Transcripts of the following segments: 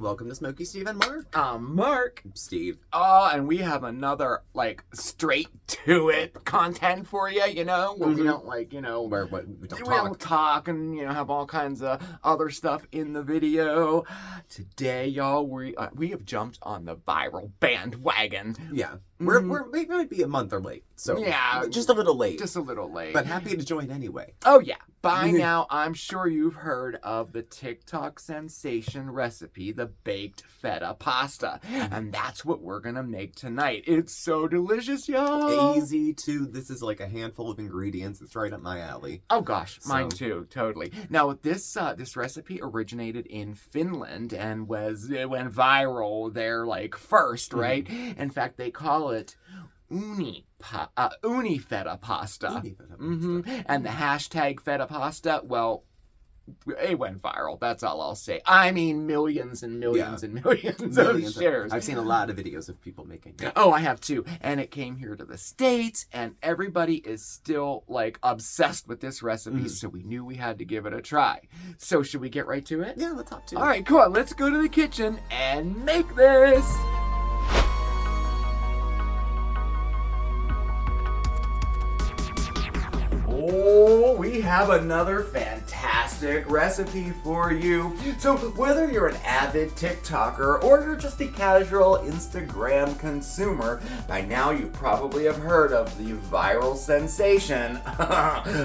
Welcome to Smokeysteveandmarc. Mark. Steve. Oh, and we have another, straight to it content for you, where we don't, we don't we don't talk and, have all kinds of other stuff in the video. Today, y'all, we have jumped on the viral bandwagon. Yeah. We might be a month or late. So yeah, just a little late. Just a little late. But happy to join anyway. Oh, yeah. By now, I'm sure you've heard of the TikTok sensation recipe, the baked feta pasta. And that's what we're going to make tonight. It's so delicious, y'all. Easy to, this is like a handful of ingredients. It's right up my alley. Oh, gosh. Mine too. Totally. Now, this recipe originated in Finland and it went viral there, first, right? In fact, they call it uni feta pasta. And the hashtag feta pasta, well, it went viral. That's all I'll say. I mean, millions and millions and millions of shares. I've seen a lot of videos of people making it. Oh, I have too. And it came here to the States, and everybody is still, obsessed with this recipe, so we knew we had to give it a try. So should we get right to it? Yeah, let's hop to it. All right, come on. Let's go to the kitchen and make this. Oh, we have another fantastic recipe for you. So whether you're an avid TikToker or you're just a casual Instagram consumer, by now you probably have heard of the viral sensation,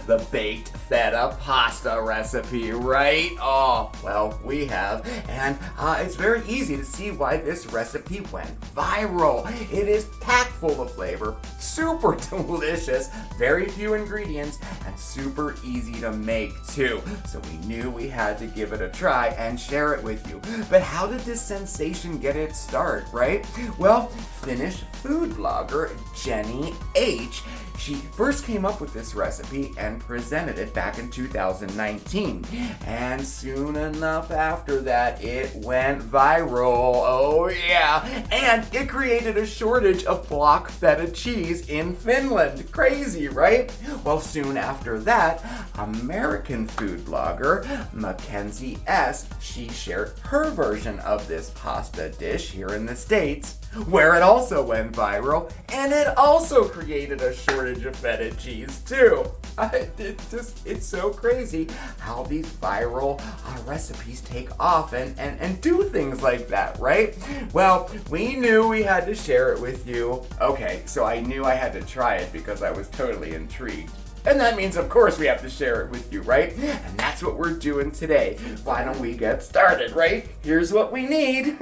the baked feta pasta recipe, right? Oh, well, we have. And it's very easy to see why this recipe went viral. It is packed full of flavor, super delicious, very few ingredients, and super easy to make too. So we knew we had to give it a try and share it with you. But how did this sensation get its start, right? Well, Finnish food blogger Jenny H. She first came up with this recipe and presented it back in 2019. And soon enough after that, it went viral. Oh yeah. And it created a shortage of block feta cheese in Finland. Crazy, right? Well, soon after that, American food blogger Mackenzie S. She shared her version of this pasta dish here in the States, where it also went viral, and it also created a shortage of feta cheese too. It's so crazy how these viral recipes take off and do things like that, right? Well, we knew we had to share it with you. Okay, so I knew I had to try it because I was totally intrigued. And that means, of course, we have to share it with you, right? And that's what we're doing today. Why don't we get started, right? Here's what we need.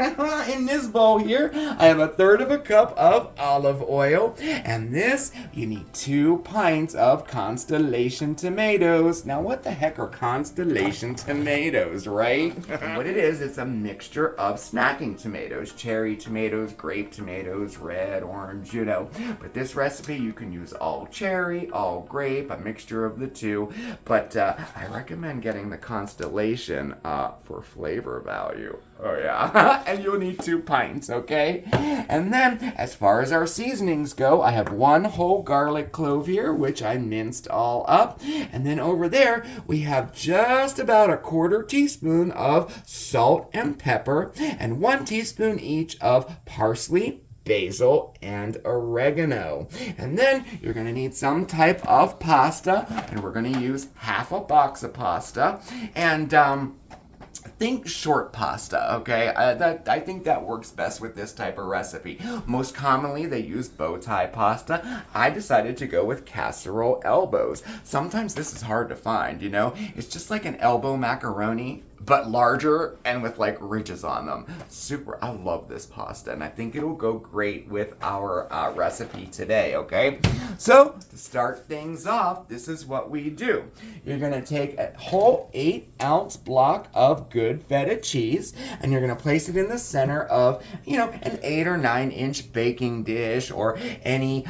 In this bowl here, I have 1/3 cup of olive oil. And this, you need 2 pints of Constellation tomatoes. Now, what the heck are Constellation tomatoes, right? What it is, it's a mixture of snacking tomatoes. Cherry tomatoes, grape tomatoes, red, orange, But this recipe, you can use all cherry, all grape, a mixture of the two, but I recommend getting the Constellation for flavor value. Oh yeah. And you'll need 2 pints, okay? And then, as far as our seasonings go, I have 1 whole garlic clove here, which I minced all up. And then over there, we have just about 1/4 teaspoon of salt and pepper, and 1 teaspoon each of parsley, basil, and oregano. And then you're going to need some type of pasta, and we're going to use 1/2 box of pasta. And think short pasta, okay? I think that works best with this type of recipe. Most commonly, they use bow tie pasta. I decided to go with casserole elbows. Sometimes this is hard to find, It's just like an elbow macaroni, but larger and with ridges on them. Super, I love this pasta, and I think it'll go great with our recipe today, okay? So, to start things off, this is what we do. You're gonna take a whole 8-ounce block of good feta cheese, and you're gonna place it in the center of, an 8 or 9-inch baking dish or any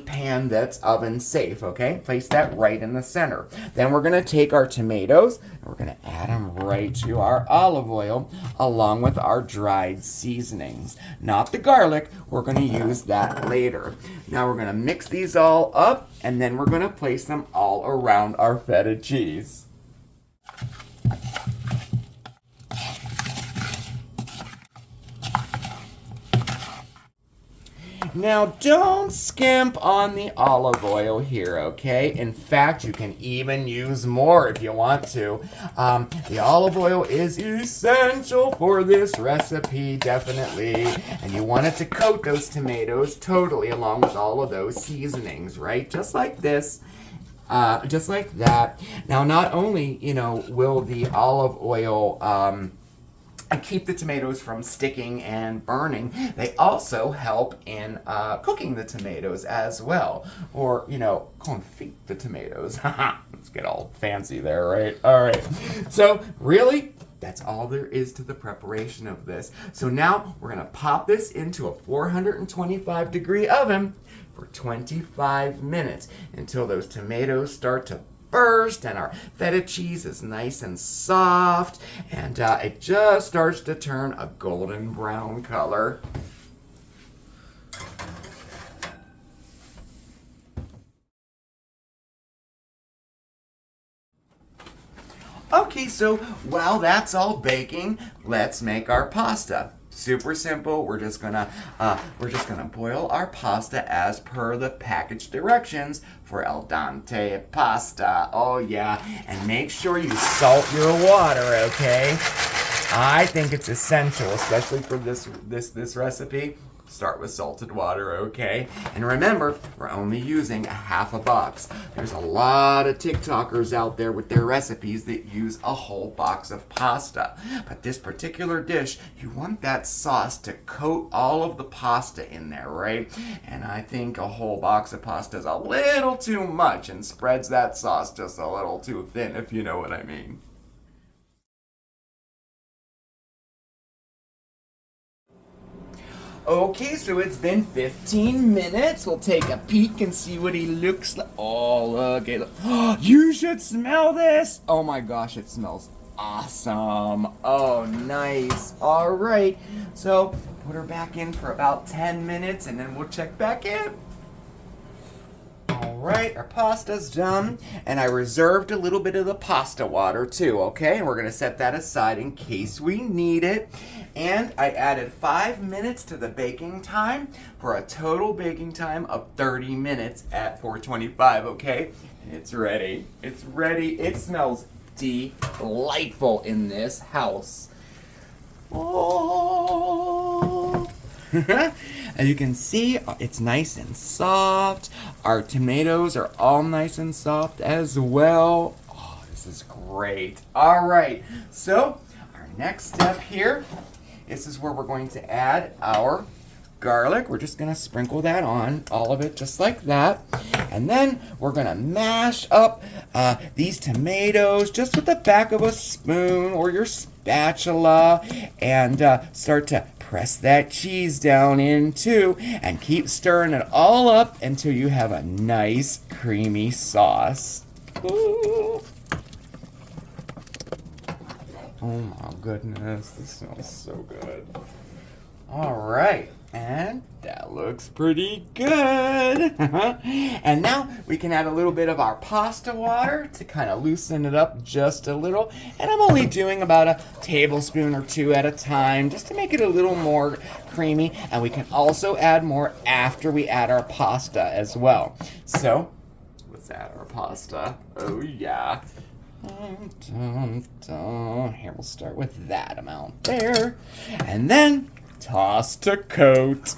pan that's oven safe, okay? Place that right in the center. Then we're gonna take our tomatoes, and we're gonna add them right to our olive oil along with our dried seasonings. Not the garlic, we're going to use that later. Now we're going to mix these all up, and then we're going to place them all around our feta cheese. Now, don't skimp on the olive oil here, okay? In fact, you can even use more if you want to. The olive oil is essential for this recipe, definitely. And you want it to coat those tomatoes totally along with all of those seasonings, right? Just like this. Just like that. Now, not only, will the olive oil keep the tomatoes from sticking and burning, they also help in cooking the tomatoes as well. Or, confit the tomatoes. Let's get all fancy there, right? All right. So, really, that's all there is to the preparation of this. So now we're going to pop this into a 425-degree oven for 25 minutes until those tomatoes start to burst and our feta cheese is nice and soft and it just starts to turn a golden brown color. Okay, so while that's all baking, let's make our pasta. Super simple. We're just gonna boil our pasta as per the package directions for al dente pasta. Oh yeah, and make sure you salt your water, okay? I think it's essential, especially for this recipe. Start with salted water, okay? And remember, we're only using a half a box. There's a lot of TikTokers out there with their recipes that use a whole box of pasta. But this particular dish, you want that sauce to coat all of the pasta in there, right? And I think a whole box of pasta is a little too much and spreads that sauce just a little too thin, if you know what I mean. Okay, so it's been 15 minutes. We'll take a peek and see what he looks like. Oh, look. Oh, you should smell this. Oh my gosh, it smells awesome. Oh, nice. All right. So put her back in for about 10 minutes and then we'll check back in. All right, our pasta's done, and I reserved a little bit of the pasta water too, okay? And we're gonna set that aside in case we need it. And I added 5 minutes to the baking time for a total baking time of 30 minutes at 425, okay? And it's ready. It's ready. It smells delightful in this house. Oh. As you can see, it's nice and soft. Our tomatoes are all nice and soft as well. Oh, this is great. All right, so our next step here, this is where we're going to add our garlic. We're just gonna sprinkle that on, all of it just like that. And then we're gonna mash up these tomatoes just with the back of a spoon or your spatula and start to press that cheese down in too and keep stirring it all up until you have a nice creamy sauce. Ooh. Oh my goodness, this smells so good. All right, and that looks pretty good. And now we can add a little bit of our pasta water to kind of loosen it up just a little. And I'm only doing about a tablespoon or two at a time just to make it a little more creamy. And we can also add more after we add our pasta as well. So let's add our pasta. Oh yeah. Here, we'll start with that amount there. And then toss to coat.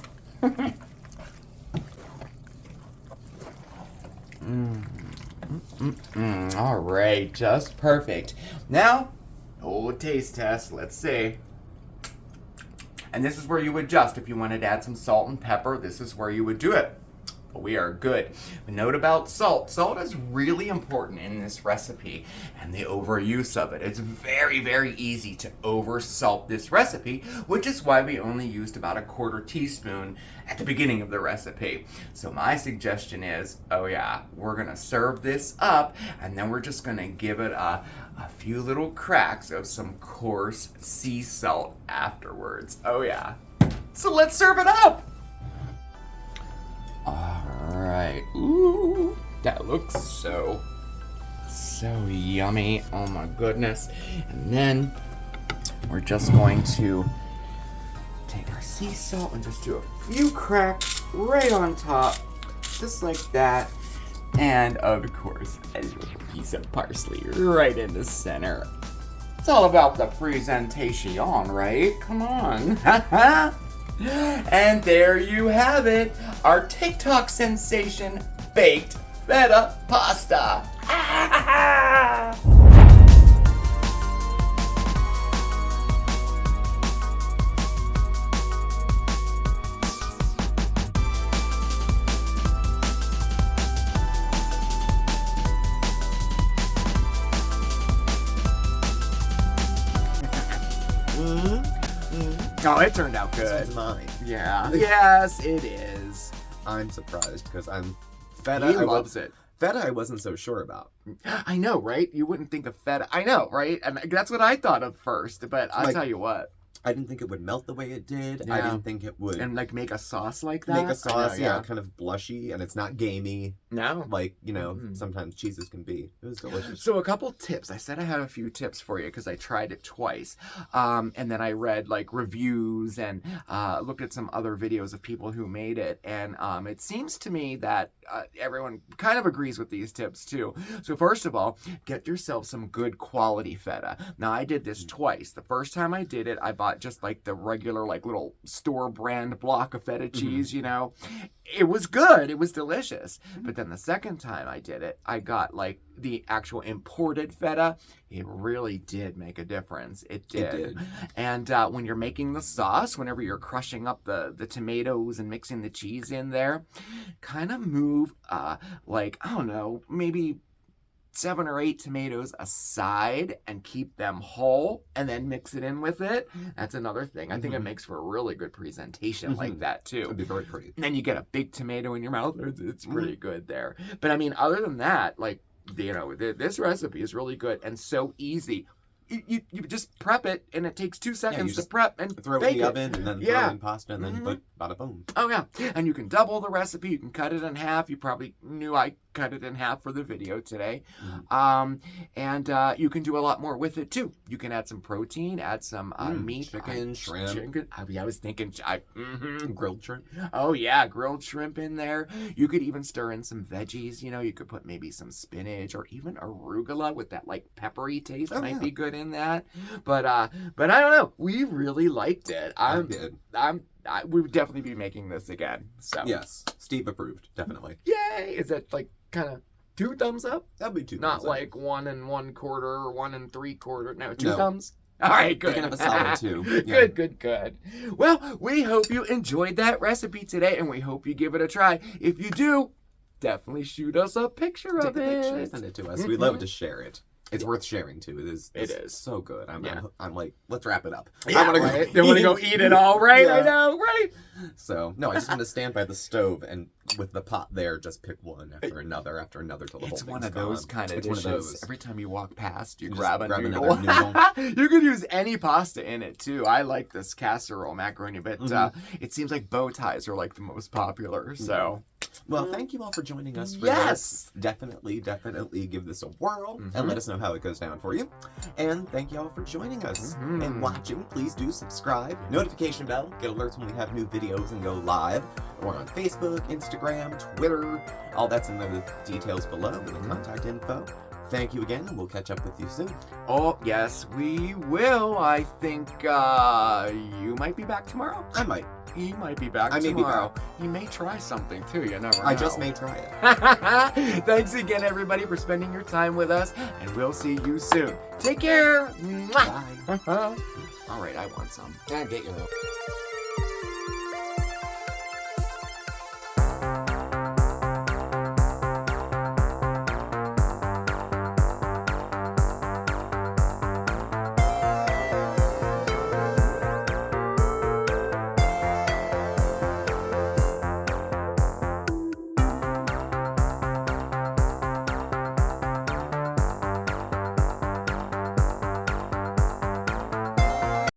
All right, just perfect. Now, old taste test. Let's see. And this is where you adjust. If you wanted to add some salt and pepper, this is where you would do it. But we are good. A note about salt. Salt is really important in this recipe and the overuse of it. It's very, very easy to over salt this recipe, which is why we only used about a 1/4 teaspoon at the beginning of the recipe. So my suggestion is, oh yeah, we're gonna serve this up and then we're just gonna give it a few little cracks of some coarse sea salt afterwards. Oh yeah. So let's serve it up. Alright, ooh, that looks so yummy, oh my goodness. And then we're just going to take our sea salt and just do a few cracks right on top, just like that. And of course, a little piece of parsley right in the center. It's all about the presentation, right? Come on. And there you have it, our TikTok sensation, baked feta pasta. Oh, it turned out good. This is mine. Yeah. Yes, it is. I'm surprised because Feta. He loves it. Feta, I wasn't so sure about. I know, right? You wouldn't think of feta. I know, right? And that's what I thought of first. But I'll tell you what. I didn't think it would melt the way it did. Yeah. I didn't think it would. And like make a sauce like that? Make a sauce, yeah, kind of blushy, and it's not gamey. No. Like, sometimes cheeses can be. It was delicious. So a couple tips. I said I had a few tips for you because I tried it twice. And then I read like reviews and looked at some other videos of people who made it. And it seems to me that everyone kind of agrees with these tips too. So first of all, get yourself some good quality feta. Now I did this twice. The first time I did it, I bought just like the regular like little store brand block of feta cheese, It was good. It was delicious. But then the second time I did it, I got like the actual imported feta. It really did make a difference. It did. And when you're making the sauce, whenever you're crushing up the tomatoes and mixing the cheese in there, kind of move like, I don't know, maybe 7 or 8 tomatoes aside and keep them whole and then mix it in with it. That's another thing. I think it makes for a really good presentation like that too. It'd be very pretty. And then you get a big tomato in your mouth. It's pretty good there. But I mean, other than that, like, this recipe is really good and so easy. You just prep it, and it takes 2 seconds to prep and throw it in the oven, and then throw it in pasta, and then bada boom. Oh yeah, and you can double the recipe. You can cut it in half. You probably knew I cut it in half for the video today. And you can do a lot more with it too. You can add some protein, add some meat, chicken, shrimp. I was thinking Grilled shrimp. Oh yeah, grilled shrimp in there. You could even stir in some veggies. You could put maybe some spinach or even arugula with that like peppery taste. Might be good in that. But I don't know. We really liked it. We would definitely be making this again. So yes, Steve approved, definitely. Yay! Is that like kind of 2 thumbs up? That'd be 2. Not like 1 1/4 or 1 3/4. No, 2 thumbs. All right, good. You can have a solid 2. Yeah. Good. Well, we hope you enjoyed that recipe today, and we hope you give it a try. If you do, definitely shoot us a picture of it. Picture, send it to us. We'd love to share it. It's worth sharing too. It is so good. I'm like, let's wrap it up. Yeah, I want to go eat it all, right? Yeah. I know, right? So no, I just want to stand by the stove and with the pot there, just pick one after another till the whole thing's It's one of those kind of dishes. One of those. Every time you walk past, you grab another noodle. You could use any pasta in it too. I like this casserole macaroni, but it seems like bow ties are like the most popular. So. Well, thank you all for joining us for this. Definitely give this a whirl and let us know how it goes down for you. And thank you all for joining us and watching. Please do subscribe, notification bell, get alerts when we have new videos and go live. We're on Facebook, Instagram, Twitter. All that's in the details below in the contact info. Thank you again, and we'll catch up with you soon. Oh, yes, we will. I think you might be back tomorrow. I might. He might be back tomorrow. He may try something, too. You never know. I just may try it. Thanks again, everybody, for spending your time with us, and we'll see you soon. Take care. Bye. All right, I want some. Get your own.